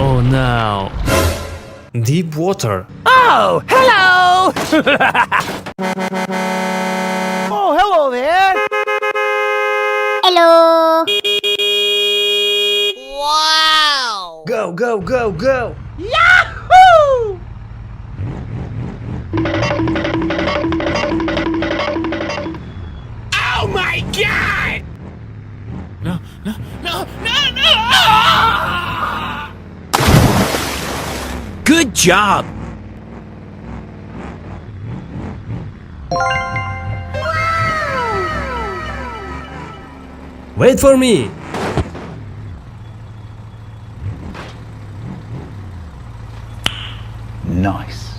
Oh no. Deep water. Oh, hello! Oh, hello there! Hello! Wow! Go, go, go, go. Yahoo! Oh my god! No, no, no, no, no! Good job! Wait for me. Nice.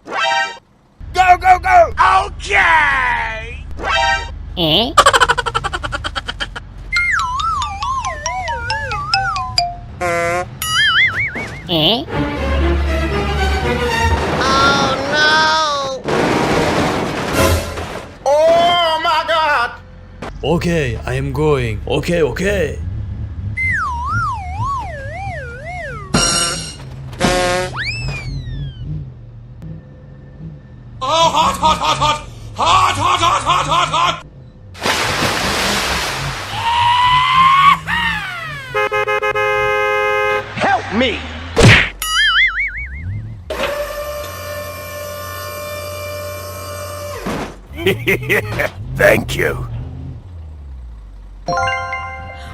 Go, go, go! Okay! Eh? Eh? Oh no! Oh my god! Okay, I am going. Okay, okay. Oh, hot, hot, hot, hot! Hot, hot, hot, hot, hot, hot! Help me! Thank you.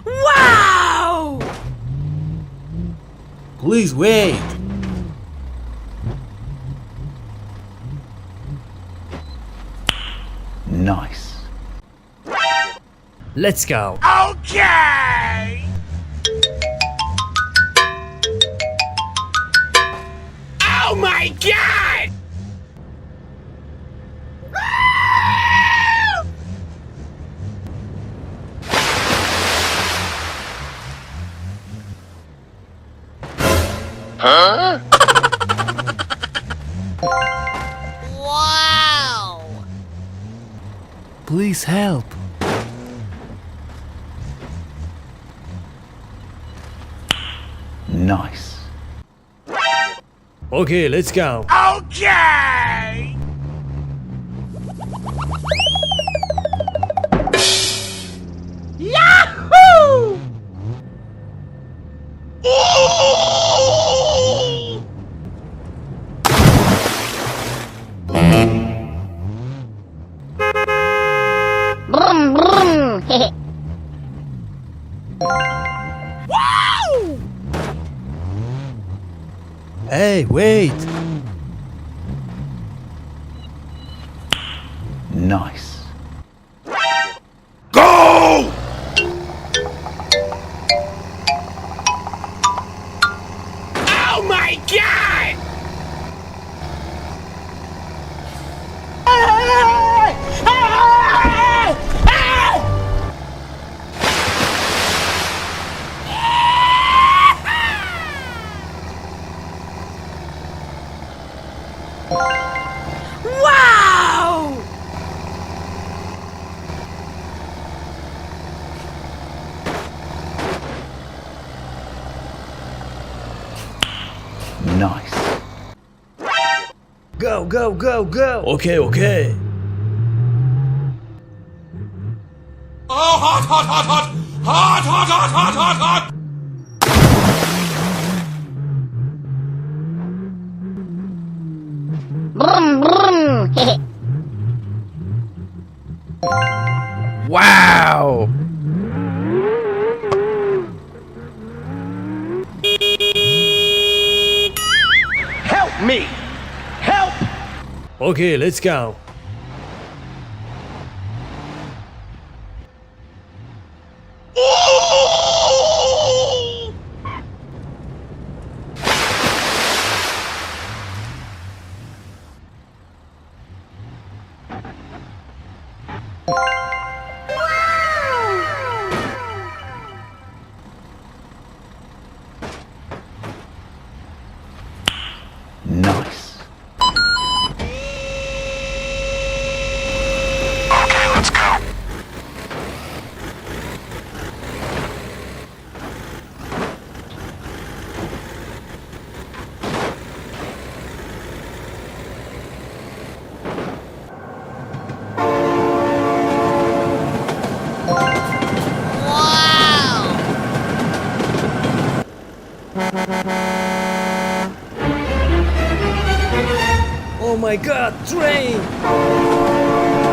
Wow! Please wait. Nice. Let's go. Okay! Oh my god! Huh? Wow! Please help. Nice. Okay, let's go. Okay! Yahoo! Brum brum! Wow! Hey, wait. Nice. Go! Oh my god! Wow! Nice. Go, go, go, go. Okay, okay. Oh, hot, hot, hot, hot! Hot, hot, hot, hot, hot, hot! Brum brum! Wow! Help me! Help! Okay, let's go. Nice. my god, train!